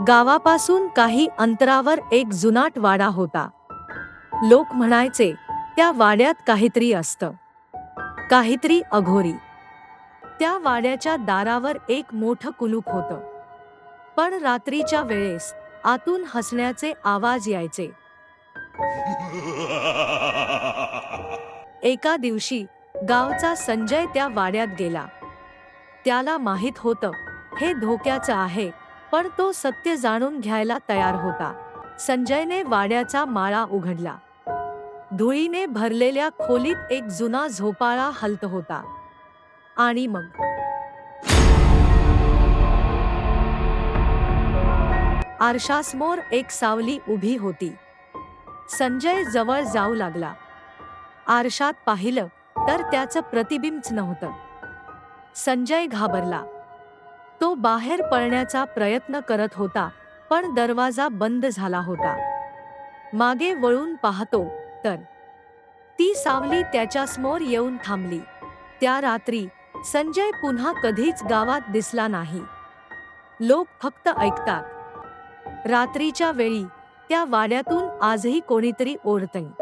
गावापासून काही अंतरावर एक जुनाट वाडा होता. लोक म्हणायचे, त्या वाड्यात काहीतरी असतं, काहीतरी अघोरी. त्या वाड्याच्या दारावर एक मोठं कुलूप होतं. पण रात्रीच्या वेळेस आतून हसण्याचे आवाज यायचे. एका दिवशी गावचा संजय त्या वाड्यात गेला. त्याला माहित होतं, हे धोक्याचं आहे, पण तो सत्य जाणून घ्यायला तयार होता. संजयने वाड्याचा माळा उघडला. धुळीने भरलेल्या खोलीत एक जुना झोपाळा हलत होता. आणि मग आरशासमोर एक सावली उभी होती. संजय जवळ जाऊ लागला. आरशात पाहिलं तर त्याचं प्रतिबिंबच नव्हतं. संजय घाबरला. तो बाहेर पळण्याचा प्रयत्न करत होता, पण दरवाजा बंद झाला होता. मागे वळून पाहतो तर ती सावली त्याच्यासमोर येऊन थांबली. त्या रात्री संजय पुन्हा कधीच गावात दिसला नाही. लोक फक्त ऐकतात, रात्रीच्या वेळी त्या वाड्यातून आजही कोणीतरी ओरडतंय.